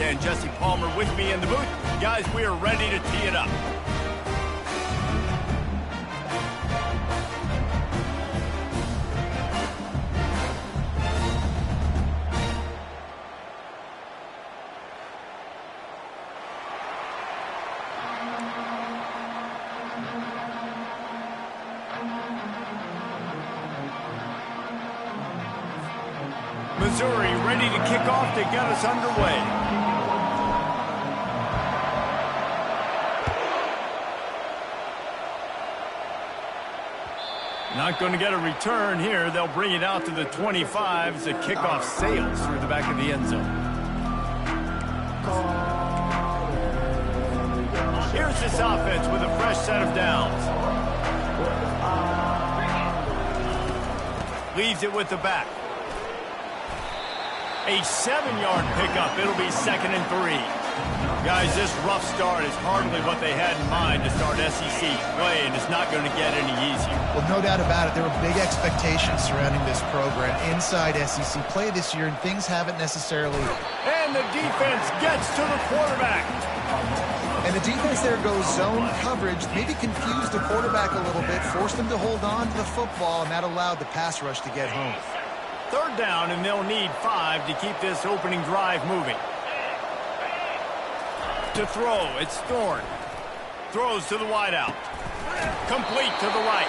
and Jesse Palmer with me in the booth. Guys, we are ready to tee it up. Missouri ready to kick off to get us underway. Not going to get a return here. They'll bring it out to the 25 as the kickoff sails through the back of the end zone. Here's this offense with a fresh set of downs. Leaves it with the back. A 7-yard pickup. It'll be 2nd and 3. Guys, this rough start is hardly what they had in mind to start SEC play, and it's not going to get any easier. Well, no doubt about it. There were big expectations surrounding this program inside SEC play this year, and things haven't necessarily... And the defense gets to the quarterback. And the defense there goes zone coverage, maybe confused the quarterback a little bit, forced him to hold on to the football, and that allowed the pass rush to get home. 3rd down, and they'll need 5 to keep this opening drive moving. To throw, it's Thorne. Throws to the wideout. Complete to the right.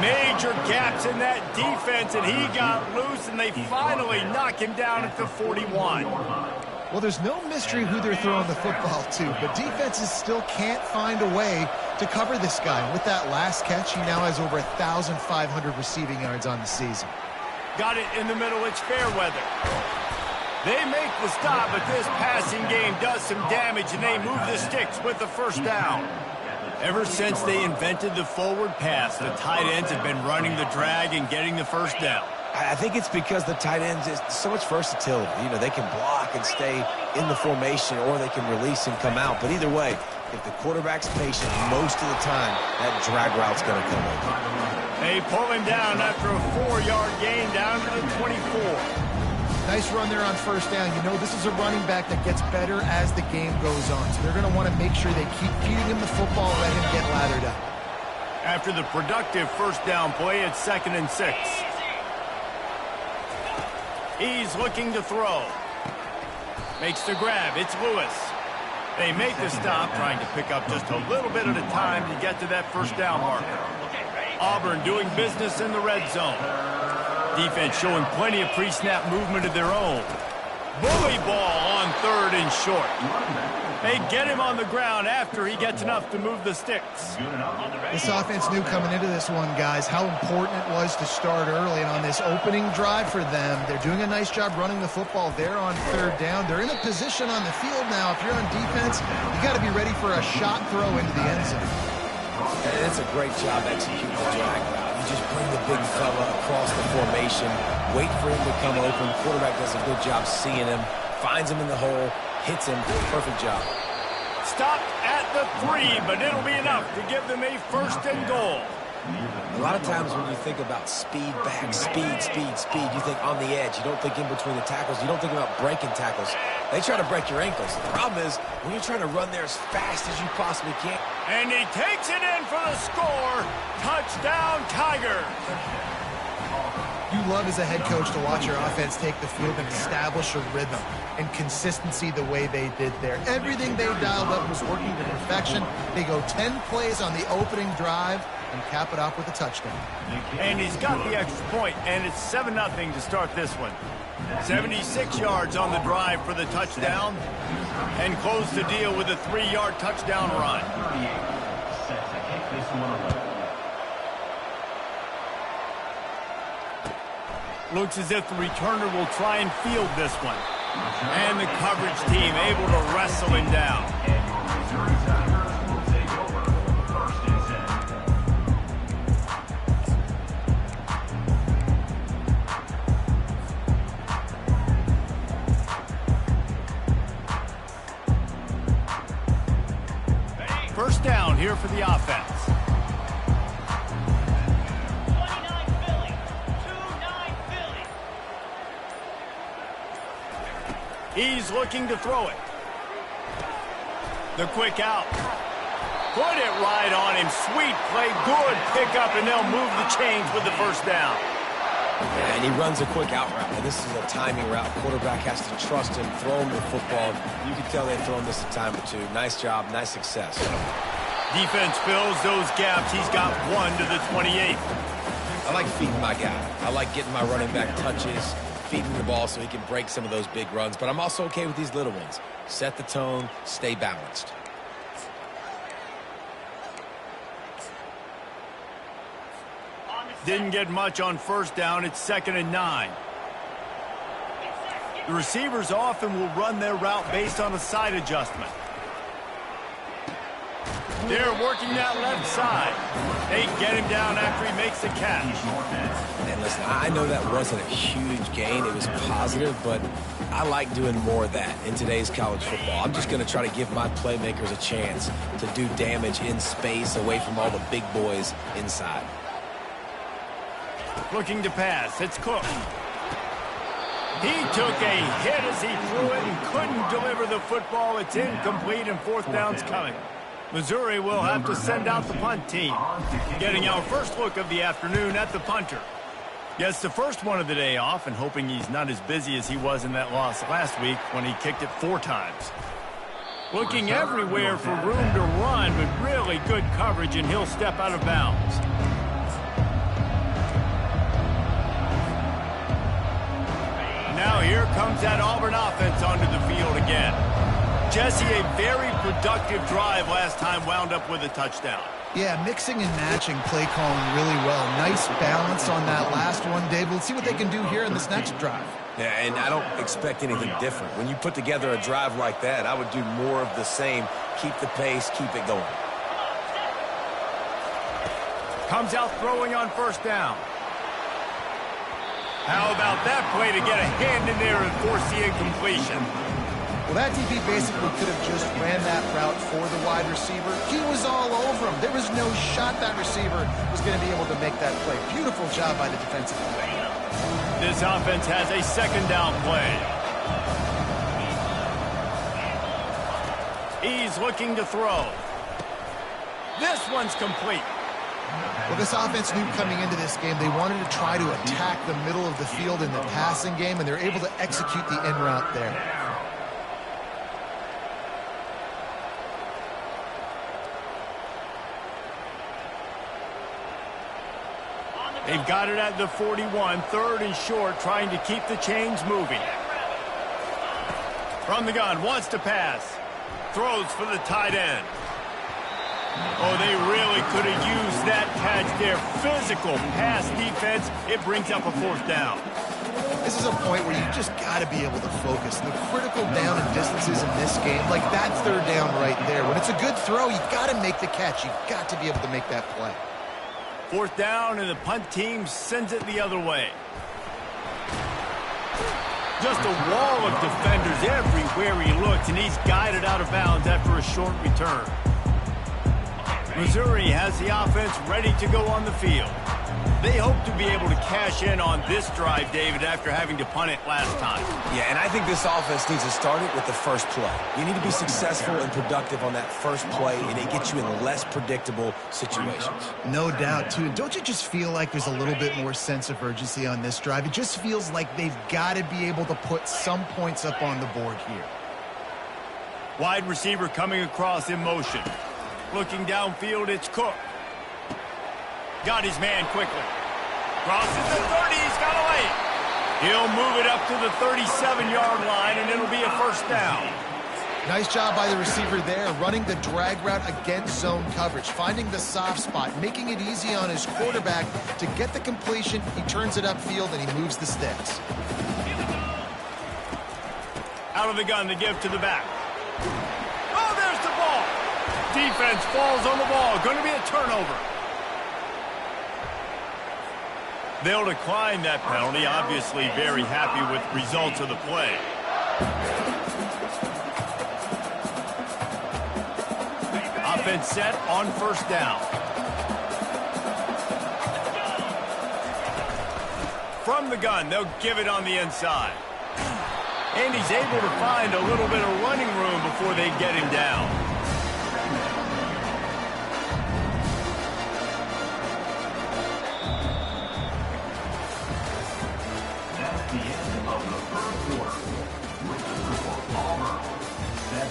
Major gaps in that defense, and he got loose, and they finally knock him down at the 41. Well, there's no mystery who they're throwing the football to, but defenses still can't find a way to cover this guy. With that last catch, he now has over 1,500 receiving yards on the season. Got it in the middle. It's Fairweather. They make the stop, but this passing game does some damage, and they move the sticks with the 1st down. Ever since they invented the forward pass, the tight ends have been running the drag and getting the 1st down. I think it's because the tight ends is so much versatility. You know, they can block and stay in the formation, or they can release and come out. But either way, if the quarterback's patient, most of the time, that drag route's going to come open. They pull him down after a 4-yard gain down to the 24. Nice run there on 1st down. You know, this is a running back that gets better as the game goes on. So they're going to want to make sure they keep feeding him the football, let him get lathered up. After the productive 1st down play, it's 2nd and 6. He's looking to throw. Makes the grab. It's Lewis. They make the stop, trying to pick up just a little bit at a time to get to that 1st down marker. Auburn doing business in the red zone. Defense showing plenty of pre-snap movement of their own. Bully ball on 3rd and short. They get him on the ground after he gets enough to move the sticks. This offense knew coming into this one, guys, how important it was to start early. And on this opening drive for them, they're doing a nice job running the football there on 3rd down. They're in a position on the field now. If you're on defense, you got to be ready for a shot throw into the end zone. And it's a great job executing the drag route. You just bring the big fella across the formation, wait for him to come open. Quarterback does a good job seeing him, finds him in the hole, hits him. Perfect job. Stopped at the 3, but it'll be enough to give them a 1st and goal. A lot of times when you think about speed back, speed, you think on the edge. You don't think in between the tackles. You don't think about breaking tackles. They try to break your ankles. The problem is when you're trying to run there as fast as you possibly can. And he takes it in for the score. Touchdown, Tigers. You love as a head coach to watch your offense take the field and establish a rhythm and consistency the way they did there. Everything they dialed up was working to perfection. They go 10 plays on the opening drive and cap it off with a touchdown. And he's got the extra point, and it's 7-0 to start this one. 76 yards on the drive for the touchdown, and close the deal with a 3-yard touchdown run. Looks as if the returner will try and field this one. And the coverage team able to wrestle him down. First down here for the offense. He's looking to throw it. The quick out. Put it right on him. Sweet play. Good pickup, and they'll move the chains with the first down. And he runs a quick out route. And this is a timing route. Quarterback has to trust him, throw him the football. You can tell they've thrown this a time or two. Nice job, nice success. Defense fills those gaps. He's got 1 to the 28. I like feeding my guy. I like getting my running back touches, feeding the ball so he can break some of those big runs. But I'm also okay with these little ones. Set the tone, stay balanced. Didn't get much on first down. It's 2nd and 9. The receivers often will run their route based on a side adjustment. They're working that left side. They get him down after he makes the catch. And listen, I know that wasn't a huge gain. It was positive, but I like doing more of that in today's college football. I'm just going to try to give my playmakers a chance to do damage in space away from all the big boys inside. Looking to pass. It's Cook. He took a hit as he threw it and couldn't deliver the football. It's incomplete and 4th down's coming. Missouri will have to send out the punt team. Getting our first look of the afternoon at the punter. Gets the first one of the day off and hoping he's not as busy as he was in that loss last week when he kicked it 4 times. Looking everywhere for room to run, but really good coverage, and he'll step out of bounds. Now here comes that Auburn offense onto the field again. Jesse, a very productive drive last time, wound up with a touchdown. Yeah, mixing and matching play calling really well. Nice balance on that last one, Dave. We'll see what they can do here in this next drive. Yeah, and I don't expect anything different. When you put together a drive like that, I would do more of the same. Keep the pace, keep it going. Comes out throwing on first down. How about that play to get a hand in there and force the incompletion? Well, that DB basically could have just ran that route for the wide receiver. He was all over him. There was no shot that receiver was going to be able to make that play. Beautiful job by the defensive player. This offense has a 2nd down play. He's looking to throw. This one's complete. Well, this offense knew coming into this game they wanted to try to attack the middle of the field in the passing game, and they're able to execute the in route there. They've got it at the 41, 3rd and short, trying to keep the chains moving. From the gun, wants to pass. Throws for the tight end. Oh, they really could have used that catch there. Physical pass defense. It brings up a 4th down. This is a point where you just got to be able to focus. The critical down and distances in this game, like that 3rd down right there. When it's a good throw, you got to make the catch. You've got to be able to make that play. 4th down, and the punt team sends it the other way. Just a wall of defenders everywhere he looks, and he's guided out of bounds after a short return. Missouri has the offense ready to go on the field. They hope to be able to cash in on this drive, David, after having to punt it last time. Yeah, and I think this offense needs to start it with the first play. You need to be successful and productive on that first play, and it gets you in less predictable situations. No doubt, too. Don't you just feel like there's a little bit more sense of urgency on this drive? It just feels like they've got to be able to put some points up on the board here. Wide receiver coming across in motion. Looking downfield, it's Cook. Got his man quickly. Crosses the 30, he's got a lane. He'll move it up to the 37-yard line, and it'll be a 1st down. Nice job by the receiver there, running the drag route against zone coverage, finding the soft spot, making it easy on his quarterback to get the completion. He turns it upfield, and he moves the sticks. Out of the gun to give to the back. Oh, there's the ball. Defense falls on the ball. Going to be a turnover. They'll decline that penalty. Obviously very happy with the results of the play. Offense set on 1st down. From the gun, they'll give it on the inside. And he's able to find a little bit of running room before they get him down. That's the end of the first quarter. With the score, Auburn 7,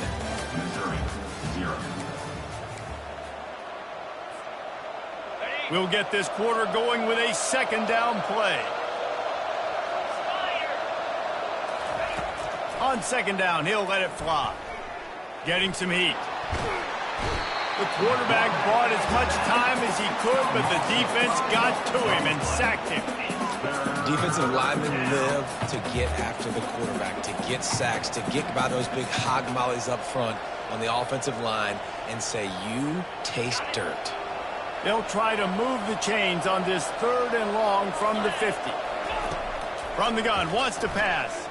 Missouri 0. We'll get this quarter going with a second down play. On second down, he'll let it fly. Getting some heat. The quarterback bought as much time as he could, but the defense got to him and sacked him. Defensive linemen live to get after the quarterback, to get sacks, to get by those big hog mollies up front on the offensive line and say, you taste dirt. They'll try to move the chains on this 3rd and long from the 50. From the gun, wants to pass.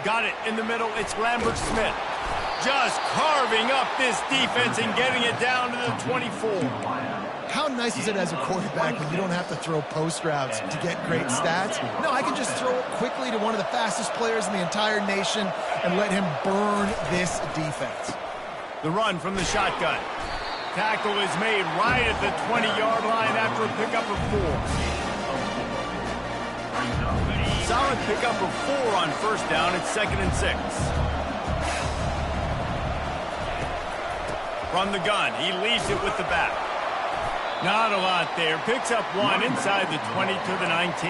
Got it in the middle. It's Lambert Smith. Just carving up this defense and getting it down to the 24. How nice is it as a quarterback when you don't have to throw post routes to get great stats? No, I can just throw it quickly to one of the fastest players in the entire nation and let him burn this defense. The run from the shotgun. Tackle is made right at the 20-yard line after a pickup of 4. Solid pickup of 4 on first down. It's 2nd and 6. From the gun, he leaves it with the back. Not a lot there. Picks up 1 inside the 20 to the 19.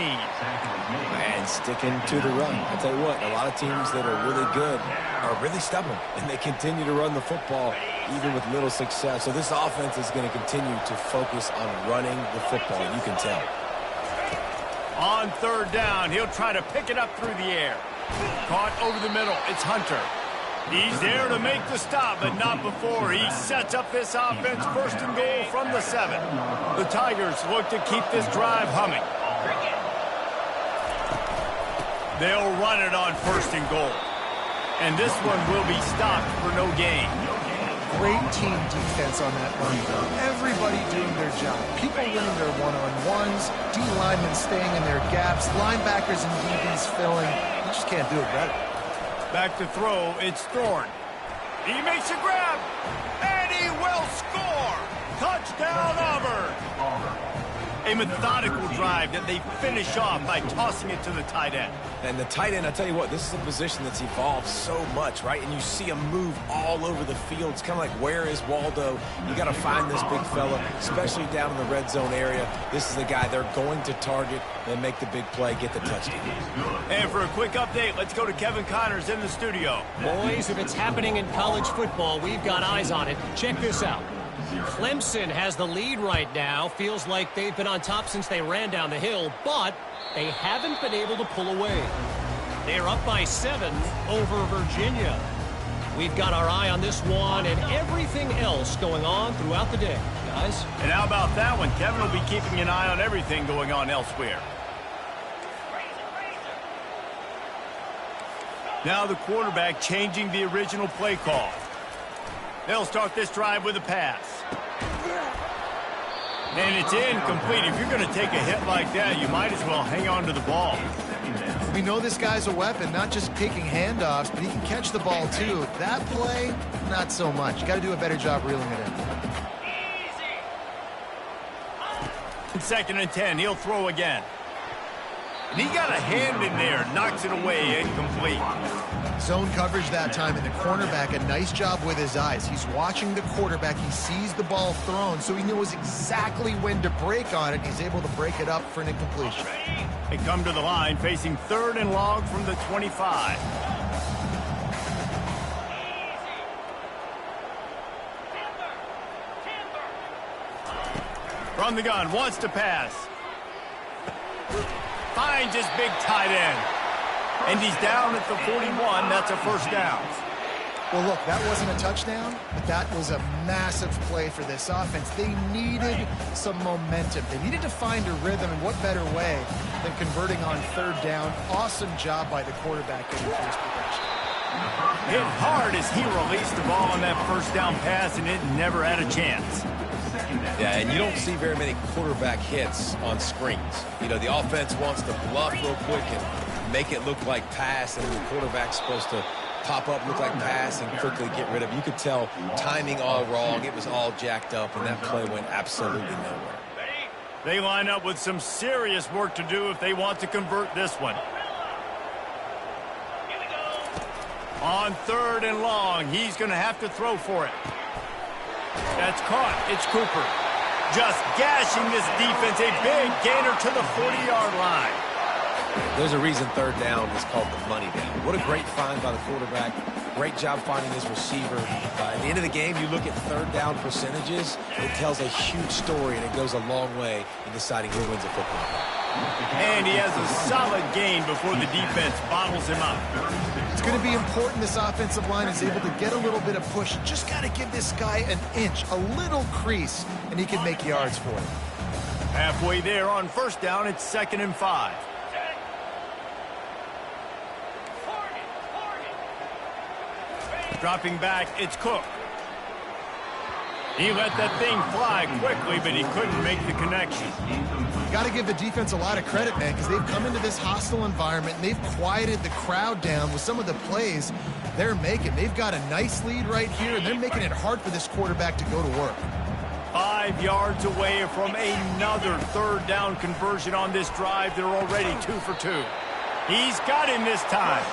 And sticking to the run. I tell you what, a lot of teams that are really good are really stubborn, and they continue to run the football even with little success. So this offense is going to continue to focus on running the football, you can tell. On third down, he'll try to pick it up through the air. Caught over the middle. It's Hunter. He's there to make the stop, but not before he sets up this offense. 1st and goal from the 7. The Tigers look to keep this drive humming. They'll run it on 1st and goal. And this one will be stopped for no gain. Great team defense on that run. Everybody doing their job. People winning their one-on-ones, D linemen staying in their gaps, linebackers and DBs filling. You just can't do it better. Back to throw, it's Thorne. He makes a grab, and he will score! Touchdown, Auburn! A methodical drive that they finish off by tossing it to the tight end. And the tight end, I tell you what, this is a position that's evolved so much, right? And you see him move all over the field. It's kind of like, where is Waldo? You got to find this big fella, especially down in the red zone area. This is the guy they're going to target and make the big play, get the touchdown. And for a quick update, let's go to Kevin Connors in the studio. Boys, if it's happening in college football, we've got eyes on it. Check this out. Clemson has the lead right now. Feels like they've been on top since they ran down the hill, but they haven't been able to pull away. They're up by 7 over Virginia. We've got our eye on this one and everything else going on throughout the day, guys. And how about that one? Kevin will be keeping an eye on everything going on elsewhere. Now the quarterback changing the original play call. They'll start this drive with a pass. And it's incomplete. If you're going to take a hit like that, you might as well hang on to the ball. We know this guy's a weapon, not just picking handoffs, but he can catch the ball too. That play, not so much. You got to do a better job reeling it in. 2nd and 10, he'll throw again. And he got a hand in there, knocks it away, incomplete. Zone coverage that time, and the cornerback, a nice job with his eyes. He's watching the quarterback. He sees the ball thrown, so he knows exactly when to break on it. He's able to break it up for an incompletion. They come to the line, facing 3rd and long from the 25. From the gun, wants to pass. Finds his big tight end. And he's down at the 41. That's a 1st down. Well, look, that wasn't a touchdown, but that was a massive play for this offense. They needed some momentum. They needed to find a rhythm, and what better way than converting on 3rd down. Awesome job by the quarterback getting first progression. Hit hard as he released the ball on that 1st down pass, and it never had a chance. Yeah, and you don't see very many quarterback hits on screens. You know, the offense wants to bluff real quick and make it look like pass, and the quarterback's supposed to pop up, look like pass, and quickly get rid of it. You could tell timing all wrong. It was all jacked up, and that play went absolutely nowhere. They line up with some serious work to do if they want to convert this one. On 3rd and long, he's going to have to throw for it. That's caught. It's Cooper. Just gashing this defense. A big gainer to the 40-yard line. There's a reason 3rd down is called the money down. What a great find by the quarterback. Great job finding his receiver. At the end of the game, you look at 3rd down percentages. It tells a huge story, and it goes a long way in deciding who wins a football game. And he has a solid gain before the defense bottles him up. It's going to be important this offensive line is able to get a little bit of push. Just got to give this guy an inch, a little crease, and he can make yards for it. Halfway there on 1st down, it's 2nd and 5. Dropping back, it's Cook. He let that thing fly quickly, but he couldn't make the connection. Got to give the defense a lot of credit, man, because they've come into this hostile environment, and they've quieted the crowd down with some of the plays they're making. They've got a nice lead right here, and they're making it hard for this quarterback to go to work. 5 yards away from another 3rd down conversion on this drive. They're already 2 for 2. He's got him this time.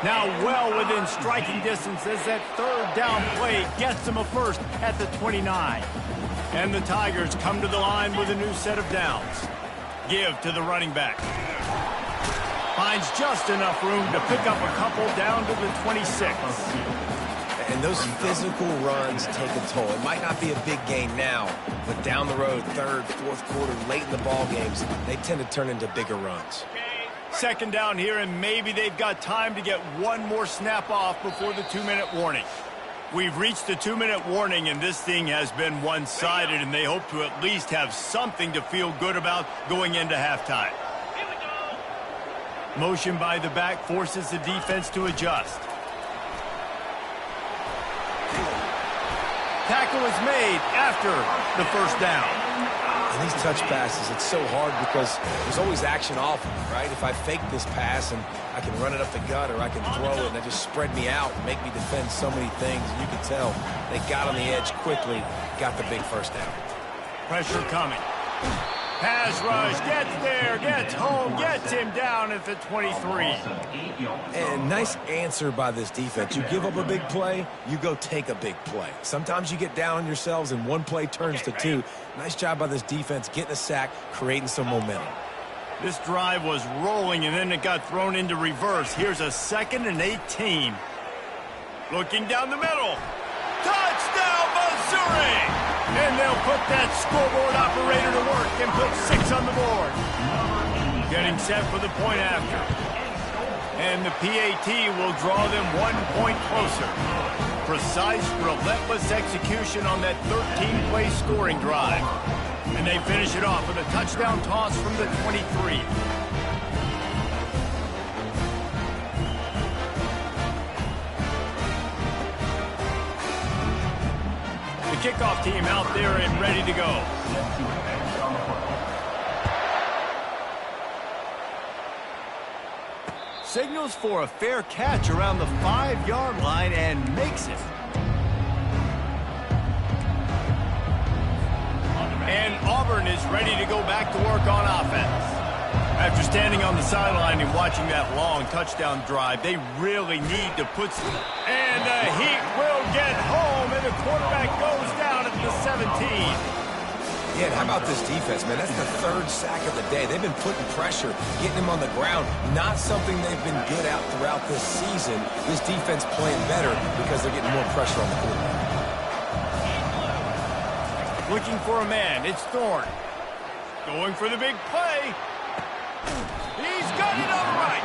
Now well within striking distance as that 3rd down play gets him a first at the 29. And the Tigers come to the line with a new set of downs. Give to the running back. Finds just enough room to pick up a couple down to the 26. And those physical runs take a toll. It might not be a big gain now, but down the road, 3rd, 4th quarter, late in the ball games, they tend to turn into bigger runs. 2nd down here, and maybe they've got time to get one more snap off before the 2-minute warning. We've reached the 2-minute warning, and this thing has been one-sided, and they hope to at least have something to feel good about going into halftime. Motion by the back forces the defense to adjust. Tackle is made after the 1st down. And these touch passes, it's so hard because there's always action off of it, right? If I fake this pass and I can run it up the gut or I can throw it and they just spread me out and make me defend so many things. And you can tell they got on the edge quickly, got the big 1st down. Pressure coming. Pass rush, gets there, gets home, gets him down at the 23. And nice answer by this defense. You give up a big play, you go take a big play. Sometimes you get down on yourselves and one play turns to 2. Nice job by this defense getting a sack, creating some momentum. This drive was rolling and then it got thrown into reverse. Here's a 2nd and 18. Looking down the middle. Touchdown, Missouri! And they'll put that scoreboard operator to work and put 6 on the board. Getting set for the point after. And the PAT will draw them 1 point closer. Precise, relentless execution on that 13-play scoring drive. And they finish it off with a touchdown toss from the 23. The kickoff team out there and ready to go. Signals for a fair catch around the 5-yard line and makes it. And Auburn is ready to go back to work on offense. After standing on the sideline and watching that long touchdown drive, they really need to put some... And the Heat will get home, and the quarterback goes down at the 17. Yeah, and how about this defense, man? That's the 3rd sack of the day. They've been putting pressure, getting him on the ground. Not something they've been good at throughout this season. This defense playing better because they're getting more pressure on the quarterback. Looking for a man. It's Thorne. Going for the big play. He's got it all right.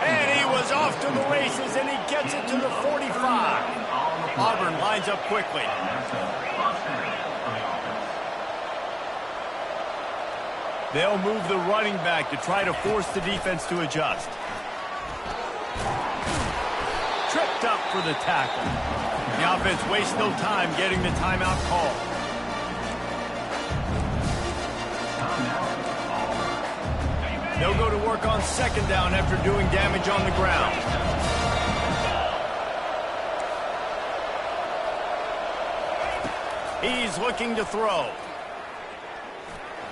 And he was off to the races, and he gets it to the 45. Auburn lines up quickly. They'll move the running back to try to force the defense to adjust. Tripped up for the tackle. The offense wastes no time getting the timeout called. They'll go to work on second down after doing damage on the ground. He's looking to throw.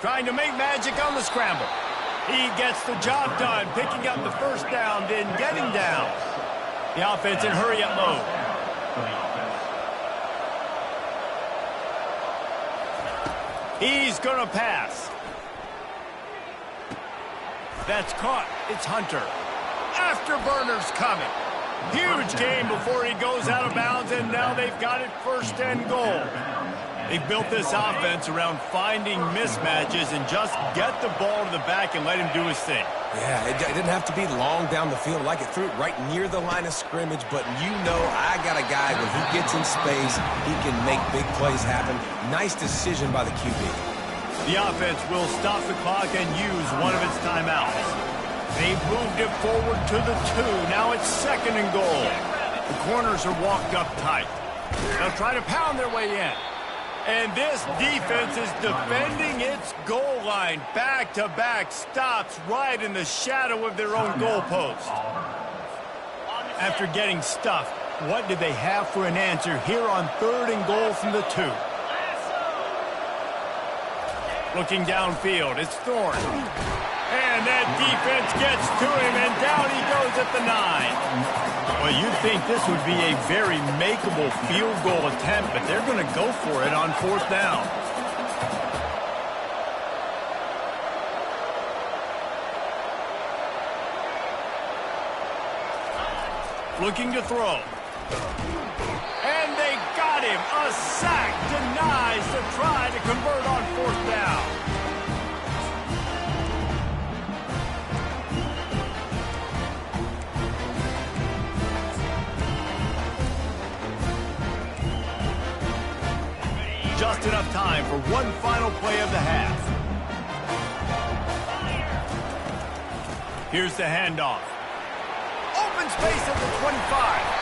Trying to make magic on the scramble. He gets the job done, picking up the first down, then getting down. The offense in hurry-up mode. He's going to pass. That's caught. It's Hunter. Afterburner's coming. Huge gain before he goes out of bounds, and now they've got it first and goal. They've built this offense around finding mismatches and just get the ball to the back and let him do his thing. Yeah, it didn't have to be long down the field. Like it threw it right near the line of scrimmage, but you know I got a guy, when he gets in space, he can make big plays happen. Nice decision by the QB. The offense will stop the clock and use one of its timeouts. They've moved it forward to the 2. Now it's second and goal. The corners are walked up tight. They'll try to pound their way in. And this defense is defending its goal line. Back-to-back stops right in the shadow of their own goalpost. After getting stuffed, what did they have for an answer here on third and goal from the 2? Looking downfield, it's Thorne. And that defense gets to him, and down he goes at the 9. Well, you'd think this would be a very makeable field goal attempt, but they're going to go for it on fourth down. Looking to throw. And they got him. A sack denies the try to convert on fourth down. Just enough time for one final play of the half. Here's the handoff. Open space at the 25.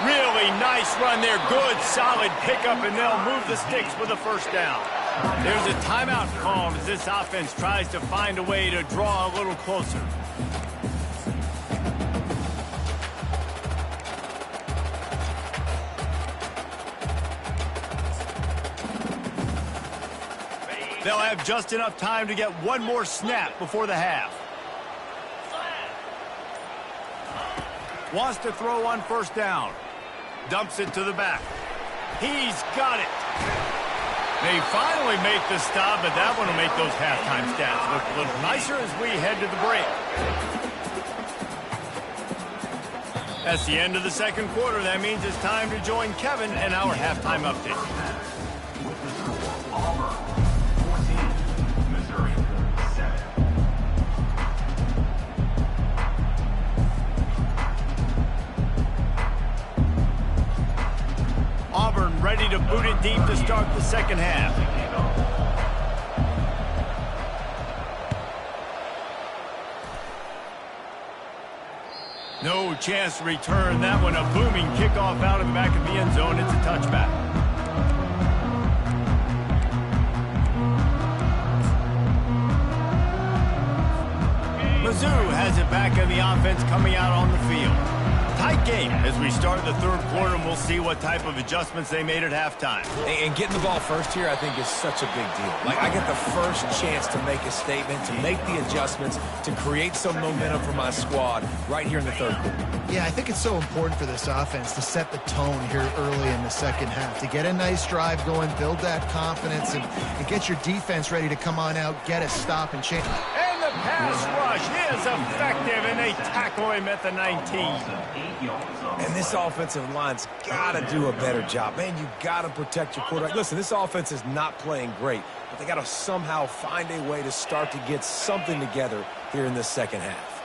Really nice run there. Good, solid pickup, and they'll move the sticks for the first down. There's a timeout called as this offense tries to find a way to draw a little closer. They'll have just enough time to get one more snap before the half. Wants to throw on first down. Dumps it to the back. He's got it. They finally make the stop, but that one will make those halftime stats look a little nicer as we head to the break. That's the end of the second quarter. That means it's time to join Kevin and our halftime update. With the score, Auburn 14, Missouri 7. Auburn ready to boot it deep to start the second half. No chance to return that one. A booming kickoff out of the back of the end zone. It's a touchback. Mizzou has it back in the offense coming out on the field. Tight game as we start the third quarter, and we'll see what type of adjustments they made at halftime. And getting the ball first here, I think, is such a big deal. Like, I get the first chance to make a statement, to make the adjustments, to create some momentum for my squad right here in the third quarter. Yeah, I think it's so important for this offense to set the tone here early in the second half, to get a nice drive going, build that confidence, and get your defense ready to come on out, get a stop, and change. And the pass rush is effective, and they tackle him at the 19. And this offensive line's got to do a better job. Man, you got to protect your quarterback. Listen, this offense is not playing great, but they got to somehow find a way to start to get something together here in the second half.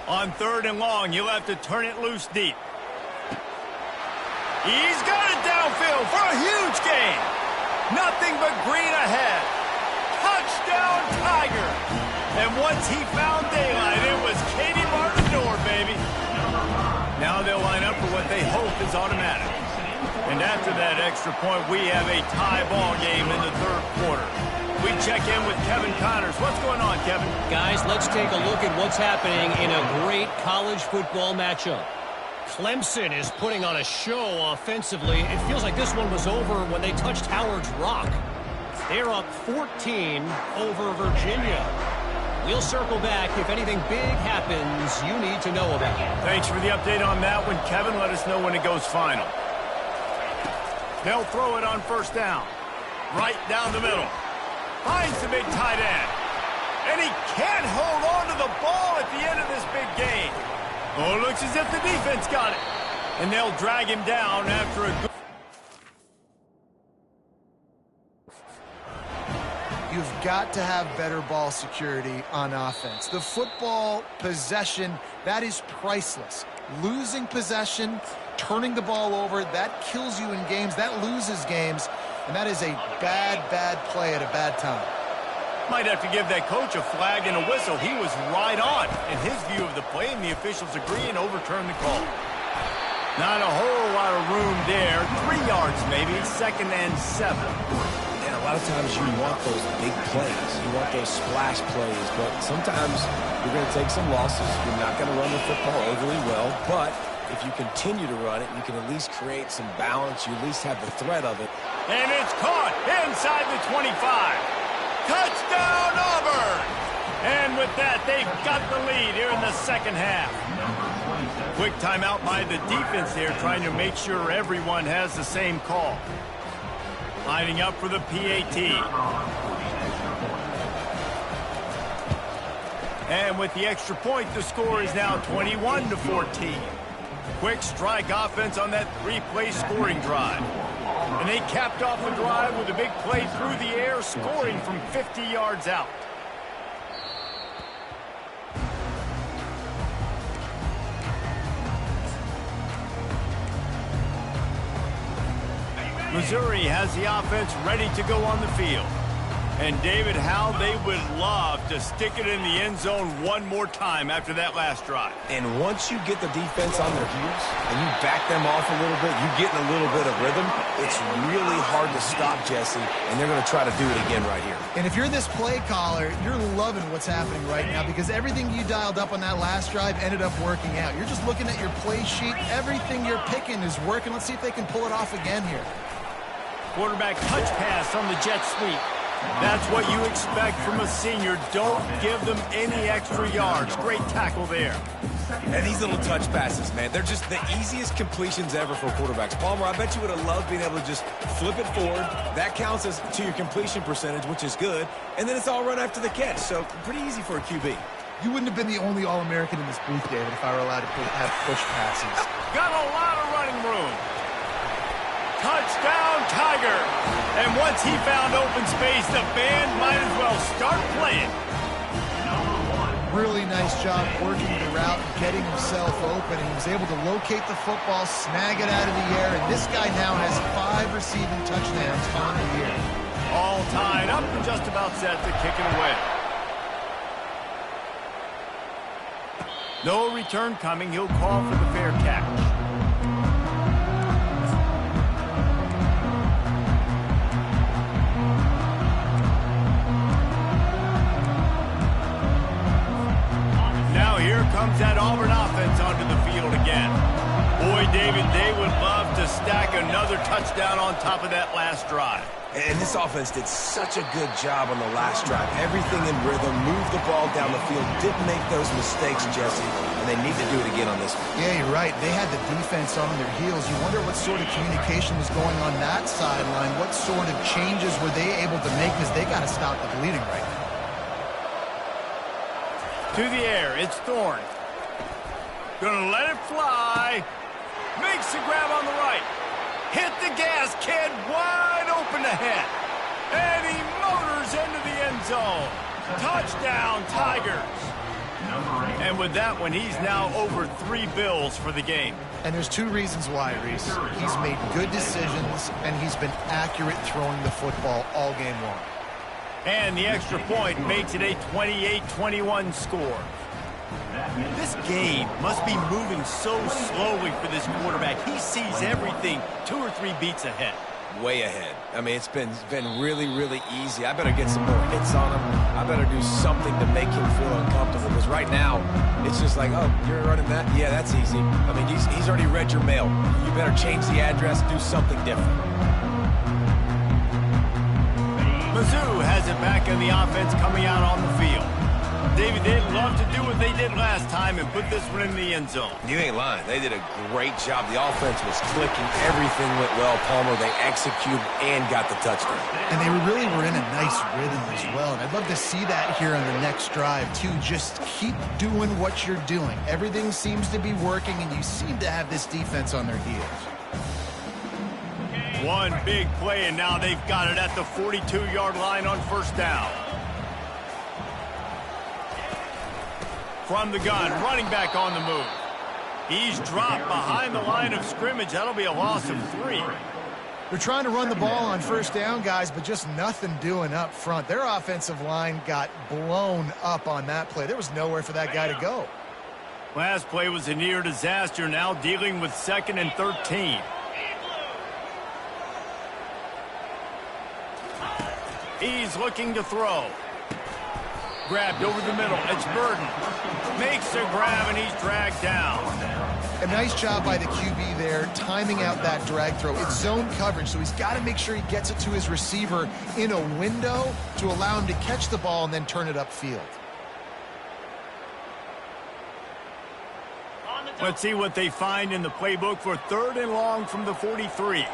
On third and long, you'll have to turn it loose deep. He's got it downfield for a huge gain. Nothing but green ahead. Touchdown, Tiger. And once he found daylight, it was Katie bar the door, baby. Now they'll line up for what they hope is automatic. And after that extra point, we have a tie ball game in the third quarter. We check in with Kevin Connors. What's going on, Kevin? Guys, let's take a look at what's happening in a great college football matchup. Clemson is putting on a show offensively. It feels like this one was over when they touched Howard's Rock. They're up 14 over Virginia. We'll circle back if anything big happens you need to know about. Thanks for the update on that one, Kevin. Let us know when it goes final. They'll throw it on first down. Right down the middle. Finds the big tight end. And he can't hold on to the ball at the end of this big game. Oh, it looks as if the defense got it. And they'll drag him down after a good... You've got to have better ball security on offense. The football possession, that is priceless. Losing possession, turning the ball over, that kills you in games. That loses games. And that is a bad, bad play at a bad time. Might have to give that coach a flag and a whistle. He was right on in his view of the play, and the officials agree and overturn the call. Not a whole lot of room there. 3 yards maybe, 2nd and 7. And a lot of times you want those big plays. You want those splash plays, but sometimes you're going to take some losses. You're not going to run the football overly well, but if you continue to run it, you can at least create some balance. You at least have the threat of it. And it's caught inside the 25. Touchdown, Auburn! And with that, they've got the lead here in the second half. Quick timeout by the defense here, trying to make sure everyone has the same call. Lining up for the PAT. And with the extra point, the score is now 21-14. Quick strike offense on that 3-play scoring drive. And they capped off the drive with a big play through the air, scoring from 50 yards out. Missouri has the offense ready to go on the field. And David, how they would love to stick it in the end zone one more time after that last drive. And once you get the defense on their heels and you back them off a little bit, you get in a little bit of rhythm, it's really hard to stop, Jesse, and they're going to try to do it again right here. And if you're this play caller, you're loving what's happening right now because everything you dialed up on that last drive ended up working out. You're just looking at your play sheet. Everything you're picking is working. Let's see if they can pull it off again here. Quarterback touch pass on the jet sweep. That's what you expect from a senior. Don't give them any extra yards. Great tackle there. And these little touch passes, man, they're just the easiest completions ever for quarterbacks. Palmer, I bet you would have loved being able to just flip it forward. That counts as to your completion percentage, which is good. And then it's all run after the catch, so pretty easy for a QB. You wouldn't have been the only All-American in this booth, David, if I were allowed to have push passes. Got a lot of running room. Touchdown, Tiger. And once he found open space, the band might as well start playing. Really nice job working the route and getting himself open. And he was able to locate the football, snag it out of the air, and this guy now has 5 receiving touchdowns on the year. All tied up and just about set to kick it away. No return coming. He'll call for the fair catch. Here comes that Auburn offense onto the field again. Boy, David, they would love to stack another touchdown on top of that last drive. And this offense did such a good job on the last drive. Everything in rhythm, moved the ball down the field, didn't make those mistakes, Jesse, and they need to do it again on this one. Yeah, you're right. They had the defense on their heels. You wonder what sort of communication was going on that sideline. What sort of changes were they able to make because they got to stop the bleeding right now. To the air, it's Thorne. Gonna let it fly. Makes the grab on the right. Hit the gas, kid, wide open ahead. And he motors into the end zone. Touchdown, Tigers. And with that one, he's now over 3 bills for the game. And there's 2 reasons why, Reese. He's made good decisions, and he's been accurate throwing the football all game long. And the extra point makes it a 28-21 score. This game must be moving so slowly for this quarterback. He sees everything 2 or 3 beats ahead. Way ahead. I mean, it's been really, really easy. I better get some more hits on him. I better do something to make him feel uncomfortable, because right now, it's just like, oh, you're running that? Yeah, that's easy. I mean, he's already read your mail. You better change the address, do something different. Mizzou has it back in the offense coming out on the field. David, they'd love to do what they did last time and put this one in the end zone. You ain't lying. They did a great job. The offense was clicking. Everything went well, Palmer. They executed and got the touchdown. And they really were in a nice rhythm as well. And I'd love to see that here on the next drive, too. Just keep doing what you're doing. Everything seems to be working, and you seem to have this defense on their heels. One big play, and now they've got it at the 42-yard line on first down. From the gun, running back on the move. He's dropped behind the line of scrimmage. That'll be a loss of 3. They're trying to run the ball on first down, guys, but just nothing doing up front. Their offensive line got blown up on that play. There was nowhere for that guy to go. Last play was a near disaster, now dealing with 2nd and 13. He's looking to throw. Grabbed over the middle. It's Burden. Makes a grab, and he's dragged down. A nice job by the QB there, timing out that drag throw. It's zone coverage, so he's got to make sure he gets it to his receiver in a window to allow him to catch the ball and then turn it upfield. Let's see what they find in the playbook for 3rd and long from the 43.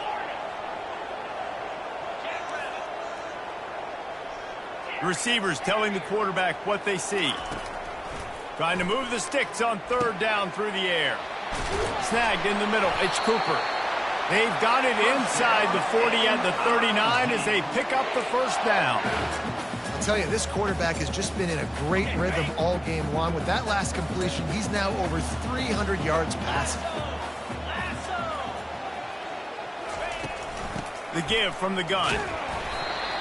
Receivers telling the quarterback what they see. Trying to move the sticks on 3rd down through the air. Snagged in the middle. It's Cooper. They've got it inside the 40 at the 39 as they pick up the first down. I'll tell you, this quarterback has just been in a great rhythm all game long. With that last completion, he's now over 300 yards passing. The give from the gun.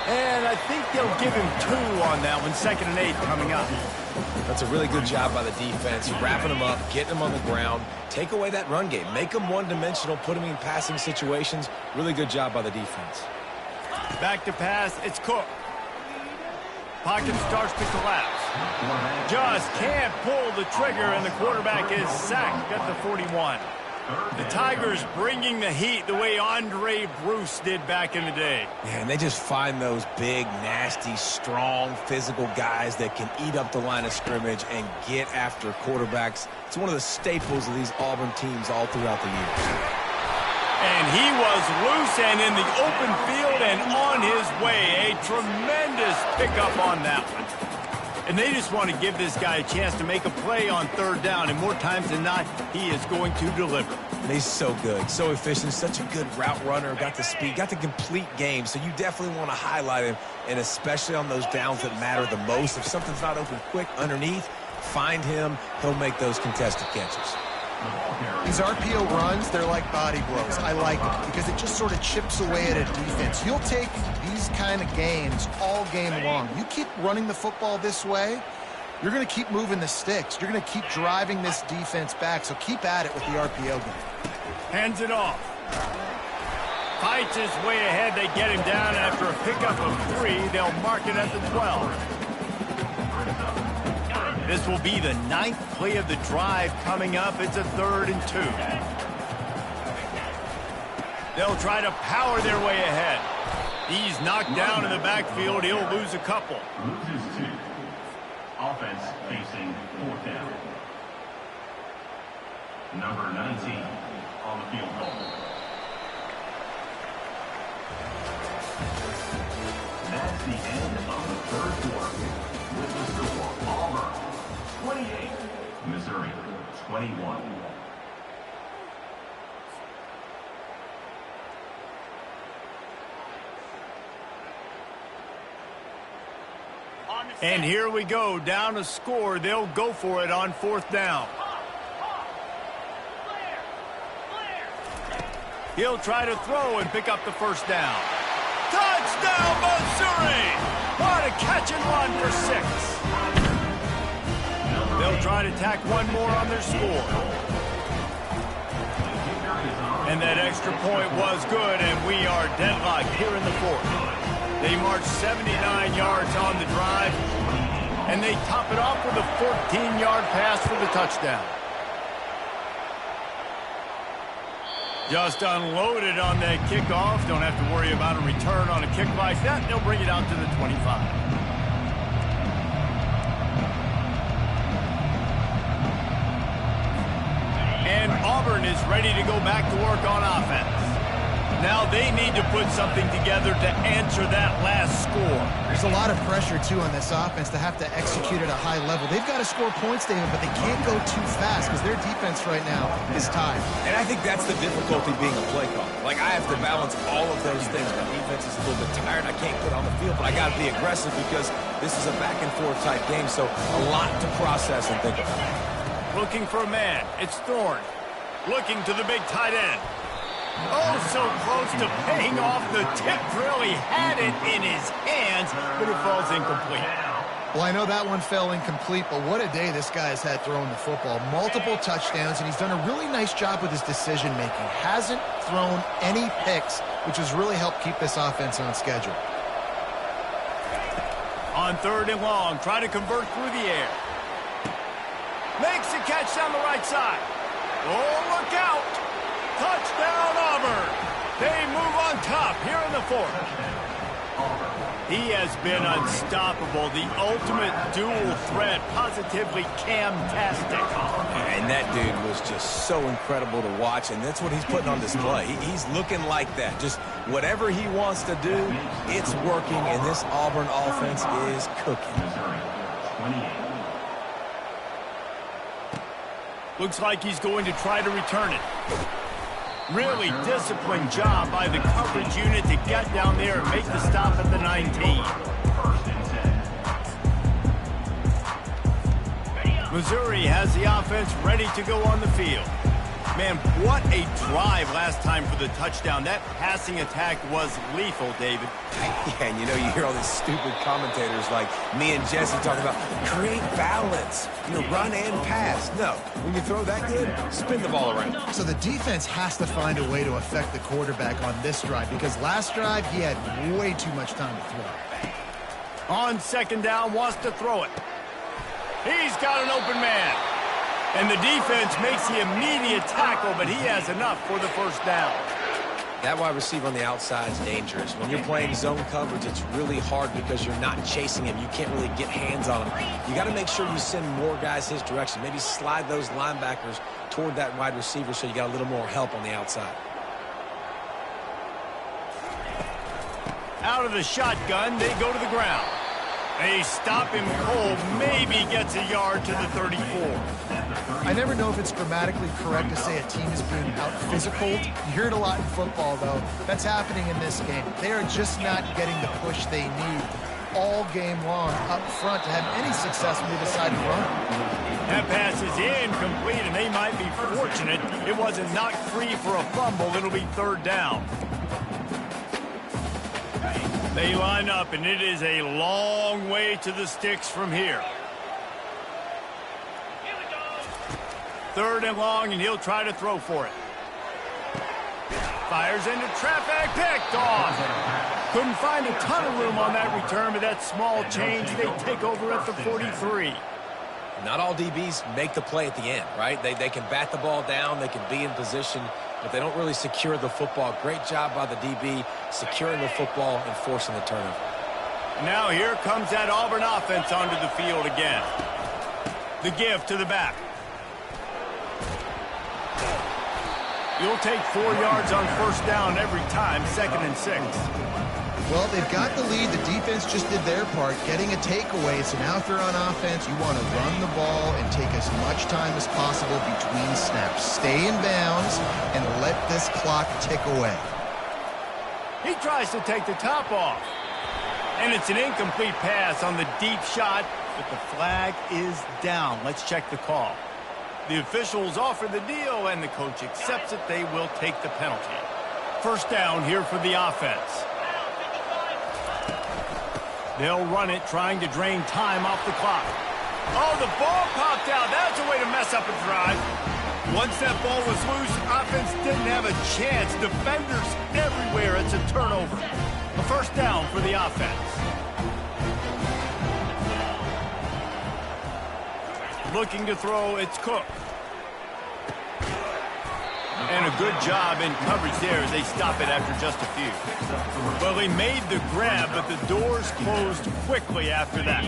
And I think they'll give him 2 on that one. 2nd and 8 coming up. That's a really good job by the defense, wrapping them up, getting them on the ground. Take away that run game. Make them one-dimensional, put them in passing situations. Really good job by the defense. Back to pass. It's Cook. Pocket starts to collapse. Just can't pull the trigger, and the quarterback is sacked at the 41. The Tigers bringing the heat the way Andre Bruce did back in the day. Yeah, and they just find those big, nasty, strong, physical guys that can eat up the line of scrimmage and get after quarterbacks. It's one of the staples of these Auburn teams all throughout the years. And he was loose and in the open field and on his way. A tremendous pickup on that one. And they just want to give this guy a chance to make a play on 3rd down, and more times than not, he is going to deliver. He's so good, so efficient, such a good route runner, got the speed, got the complete game, so you definitely want to highlight him, and especially on those downs that matter the most. If something's not open quick underneath, find him, he'll make those contested catches. These RPO runs, they're like body blows. I like them because it just sort of chips away at a defense. You'll take these kind of gains all game long. You keep running the football this way, you're going to keep moving the sticks. You're going to keep driving this defense back, so keep at it with the RPO game. Hands it off. Fights his way ahead. They get him down after a pickup of 3. They'll mark it at the 12. This will be the 9th play of the drive coming up. It's a 3rd and 2. They'll try to power their way ahead. He's knocked down in the backfield. He'll lose a couple. Loses 2. Offense facing 4th down. Number 19 on the field goal. That's the end of the 3rd quarter. With the score, Auburn 28, Missouri 21. And here we go, down a score. They'll go for it on 4th down. He'll try to throw and pick up the first down. Touchdown, Missouri! What a catch and run for 6. They'll try to tack one more on their score. And that extra point was good, and we are deadlocked here in the fourth. They march 79 yards on the drive, and they top it off with a 14-yard pass for the touchdown. Just unloaded on that kickoff. Don't have to worry about a return on a kick like that. They'll bring it out to the 25. And Auburn is ready to go back to work on offense. Now they need to put something together to answer that last score. There's a lot of pressure, too, on this offense to have to execute at a high level. They've got to score points, David, but they can't go too fast because their defense right now is tired. And I think that's the difficulty being a play caller. Like, I have to balance all of those things. My defense is a little bit tired. I can't get on the field, but I got to be aggressive because this is a back-and-forth type game, so a lot to process and think about. Looking for a man. It's Thorne. Looking to the big tight end. Oh, so close to paying off the tip drill. He had it in his hands, but it falls incomplete. Well, I know that one fell incomplete, but what a day this guy has had throwing the football. Multiple touchdowns, and he's done a really nice job with his decision-making. Hasn't thrown any picks, which has really helped keep this offense on schedule. On 3rd and long, try to convert through the air. Makes a catch down the right side. Oh, look out! Touchdown, Auburn! They move on top here in the fourth. He has been unstoppable. The ultimate dual threat, positively Cam-tastic. And that dude was just so incredible to watch, and that's what he's putting on display. He's looking like that. Just whatever he wants to do, it's working, and this Auburn offense is cooking. Looks like he's going to try to return it. Really disciplined job by the coverage unit to get down there and make the stop at the 19. Missouri has the offense ready to go on the field. Man, what a drive last time for the touchdown. That passing attack was lethal, David. Yeah, and you know, you hear all these stupid commentators like me and Jesse talking about create balance, run and pass. No, when you throw that good, spin the ball around. So the defense has to find a way to affect the quarterback on this drive because last drive he had way too much time to throw. On 2nd down, wants to throw it. He's got an open man. And the defense makes the immediate tackle, but he has enough for the 1st down. That wide receiver on the outside is dangerous. When you're playing zone coverage, it's really hard because you're not chasing him. You can't really get hands on him. You got to make sure you send more guys his direction. Maybe slide those linebackers toward that wide receiver so you got a little more help on the outside. Out of the shotgun, they go to the ground. They stop him cold, maybe gets a yard to the 34. I never know if it's grammatically correct to say a team is being out-physical. You hear it a lot in football, though. That's happening in this game. They are just not getting the push they need all game long up front to have any success when they decide to run. That pass is incomplete, and they might be fortunate it wasn't knocked free for a fumble. It'll be 3rd down. They line up, and it is a long way to the sticks from here. 3rd and long, and he'll try to throw for it. Fires into traffic, picked off. Couldn't find a ton of room on that return, but that small change, they take over at the 43. Not all DBs make the play at the end, right? They can bat the ball down, they can be in position, but they don't really secure the football. Great job by the DB securing the football and forcing the turnover. Now here comes that Auburn offense onto the field again. The give to the back. You'll take 4 yards on 1st down every time, 2nd and 6. Well, they've got the lead. The defense just did their part, getting a takeaway. So now if they're on offense, you want to run the ball and take as much time as possible between snaps. Stay in bounds and let this clock tick away. He tries to take the top off. And it's an incomplete pass on the deep shot, but the flag is down. Let's check the call. The officials offer the deal, and the coach accepts it. They will take the penalty. 1st down here for the offense. They'll run it, trying to drain time off the clock. Oh, the ball popped out. That's a way to mess up a drive. Once that ball was loose, offense didn't have a chance. Defenders everywhere. It's a turnover. A first down for the offense. Looking to throw, it's Cook. And a good job in coverage there as they stop it after just a few. Well, he made the grab, but the doors closed quickly after that.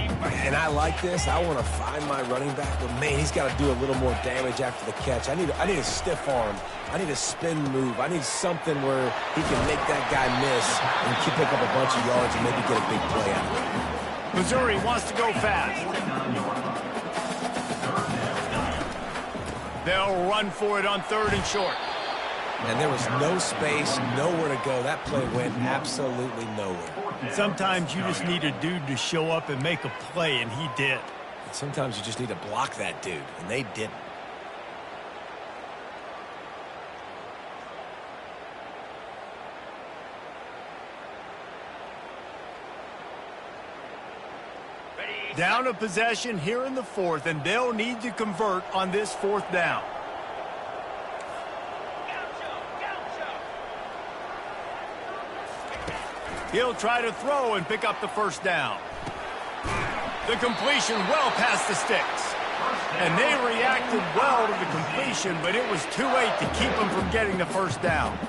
And I like this. I want to find my running back, but man, he's got to do a little more damage after the catch. I need a stiff arm. I need a spin move. I need something where he can make that guy miss and pick up a bunch of yards and maybe get a big play out of it. Missouri wants to go fast. They'll run for it on 3rd and short. And there was no space, nowhere to go. That play went absolutely nowhere. Sometimes you just need a dude to show up and make a play, and he did. And sometimes you just need to block that dude, and they didn't. Down a possession here in the 4th, and they'll need to convert on this 4th down. He'll try to throw and pick up the first down. The completion well past the sticks. And they reacted well to the completion, but it was too late to keep them from getting the first down.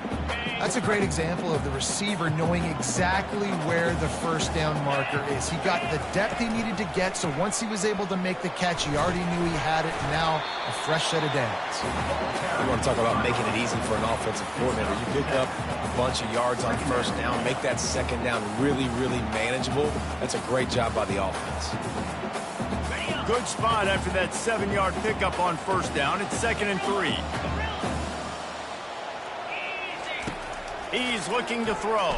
That's a great example of the receiver knowing exactly where the first down marker is. He got the depth he needed to get, so once he was able to make the catch, he already knew he had it, and now a fresh set of downs. You want to talk about making it easy for an offensive coordinator. You pick up a bunch of yards on first down, make that second down really, really manageable. That's a great job by the offense. Good spot after that 7-yard pickup on first down. It's 2nd and 3. He's looking to throw.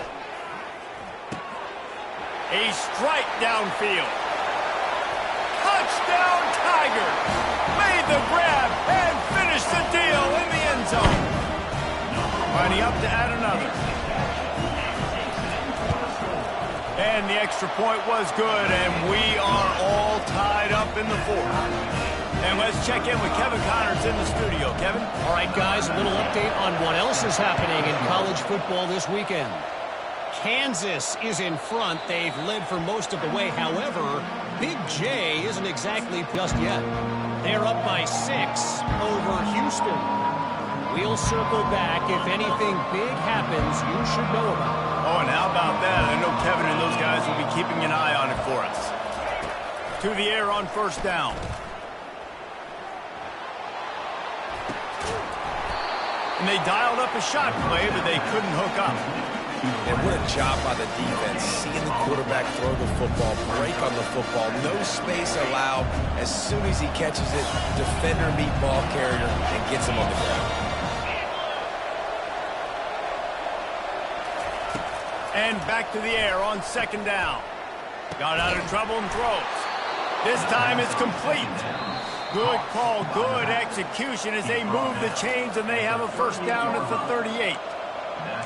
A strike downfield. Touchdown Tigers! Made the grab and finished the deal in the end zone. Lining up to add another. And the extra point was good, and we are all tied up in the 4th. And let's check in with Kevin Connors in the studio. Kevin? All right, guys, a little update on what else is happening in college football this weekend. Kansas is in front. They've led for most of the way. However, Big J isn't exactly just yet. They're up by 6 over Houston. We'll circle back. If anything big happens, you should know about it. Oh, and how about that? I know Kevin and those guys will be keeping an eye on it for us. To the air on first down. And they dialed up a shot play, but they couldn't hook up. And what a job by the defense, seeing the quarterback throw the football, break on the football, no space allowed. As soon as he catches it, defender meet ball carrier and gets him on the ground. And back to the air on 2nd down. Got out of trouble and throws. This time it's complete. Good call, good execution as they move the chains, and they have a first down at the 38.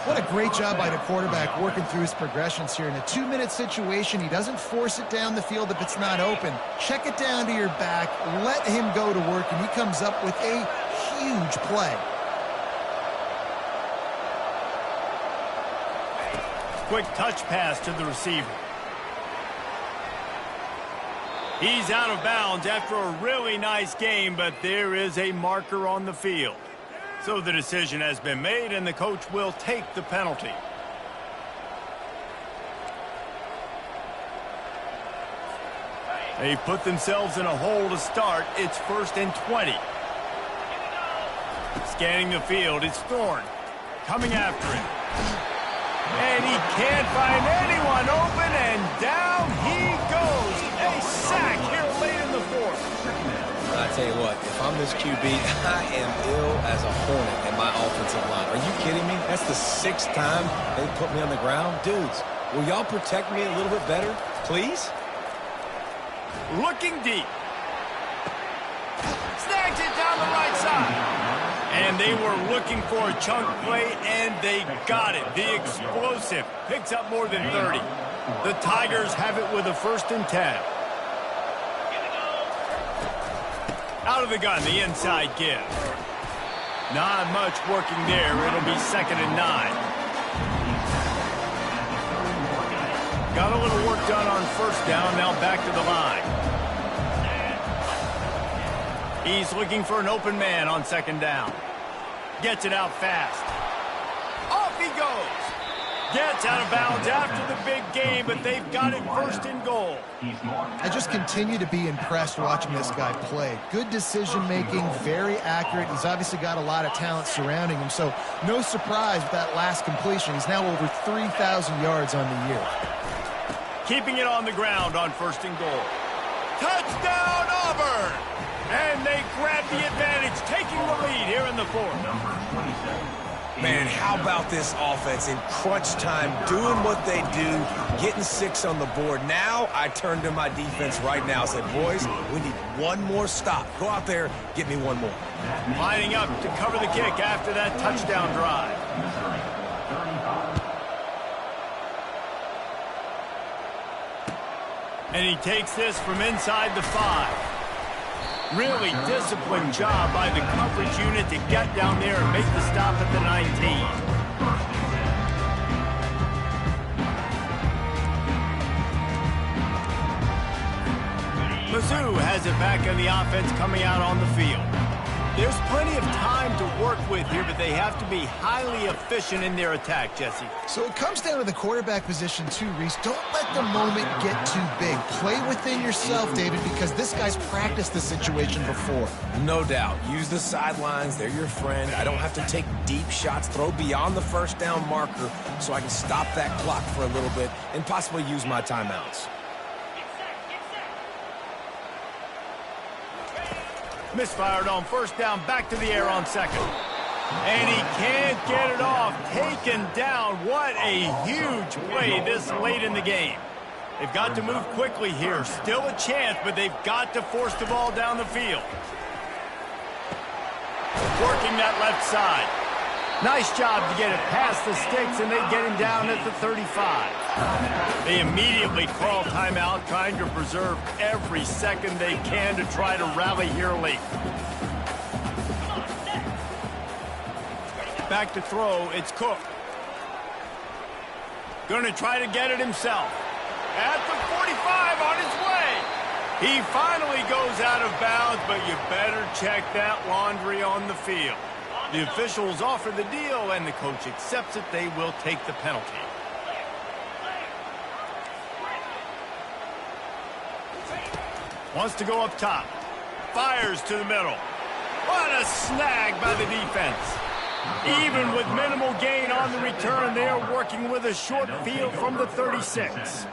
What a great job by the quarterback working through his progressions here. In a 2-minute situation, he doesn't force it down the field if it's not open. Check it down to your back, let him go to work, and he comes up with a huge play. Quick touch pass to the receiver. He's out of bounds after a really nice game, but there is a marker on the field. So the decision has been made, and the coach will take the penalty. They've put themselves in a hole to start. It's 1st and 20. Scanning the field, it's Thorne coming after him. And he can't find anyone open, and down he goes. A sack here late in the 4th. I tell you what, if I'm this QB, I am ill as a hornet in my offensive line. Are you kidding me? That's the 6th time they put me on the ground. Dudes, will y'all protect me a little bit better, please? Looking deep. Snags it down the right side. And they were looking for a chunk play, and they got it. The explosive picks up more than 30. The Tigers have it with a 1st and 10. Out of the gun, the inside give. Not much working there. It'll be 2nd and 9. Got a little work done on 1st down. Now back to the line. He's looking for an open man on 2nd down. Gets it out fast. Off he goes. Gets out of bounds after the big game, but they've got it 1st and goal. I just continue to be impressed watching this guy play. Good decision-making, very accurate. He's obviously got a lot of talent surrounding him, so no surprise with that last completion. He's now over 3,000 yards on the year. Keeping it on the ground on 1st and goal. Touchdown, Auburn! And they grab the advantage, taking the lead here in the 4th. Man, how about this offense in crunch time, doing what they do, getting 6 on the board. Now I turn to my defense right now and say, boys, we need one more stop. Go out there, get me one more. Lining up to cover the kick after that touchdown drive. And he takes this from inside the 5. Really disciplined job by the coverage unit to get down there and make the stop at the 19. Mizzou has it back on the offense coming out on the field. There's plenty of time to work with here, but they have to be highly efficient in their attack, Jesse. So it comes down to the quarterback position too, Reese. Don't let the moment get too big. Play within yourself, David, because this guy's practiced the situation before. No doubt. Use the sidelines. They're your friend. I don't have to take deep shots, throw beyond the 1st down marker so I can stop that clock for a little bit and possibly use my timeouts. Misfired on 1st down, back to the air on 2nd. And he can't get it off. Taken down. What a huge play this late in the game. They've got to move quickly here. Still a chance, but they've got to force the ball down the field. Working that left side. Nice job to get it past the sticks, and they get him down at the 35. They immediately call timeout, trying to preserve every second they can to try to rally here late. Back to throw, it's Cook. Going to try to get it himself. At the 45 on his way. He finally goes out of bounds, but you better check that laundry on the field. The officials offer the deal, and the coach accepts it. They will take the penalty. Wants to go up top. Fires to the middle. What a snag by the defense. Even with minimal gain on the return, they are working with a short field from the 36.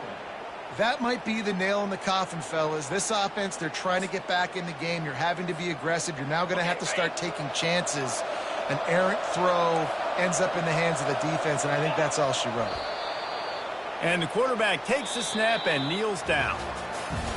That might be the nail in the coffin, fellas. This offense, they're trying to get back in the game. You're having to be aggressive. You're now going to have to start taking chances. An errant throw ends up in the hands of the defense, and I think that's all she wrote. And the quarterback takes the snap and kneels down.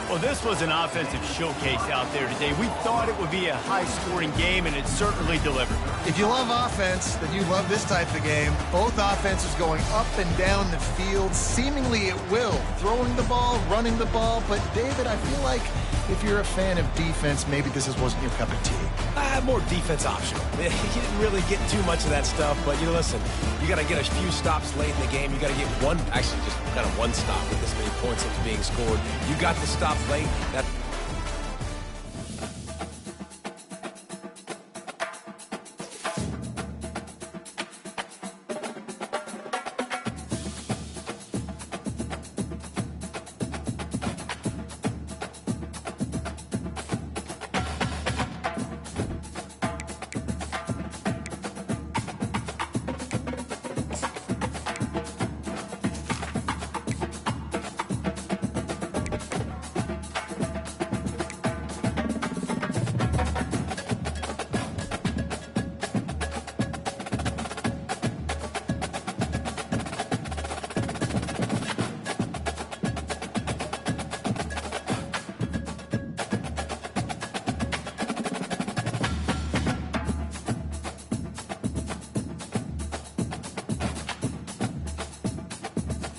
Well, this was an offensive showcase out there today. We thought it would be a high-scoring game, and it certainly delivered. If you love offense, then you love this type of game. Both offenses going up and down the field, seemingly at will. Throwing the ball, running the ball. But, David, I feel like if you're a fan of defense, maybe this wasn't your cup of tea. More defense optional. You didn't really get too much of that stuff, but, listen, you got to get a few stops late in the game. You got to get one, actually just kind of one stop with this many points that's being scored. You got the stops late. That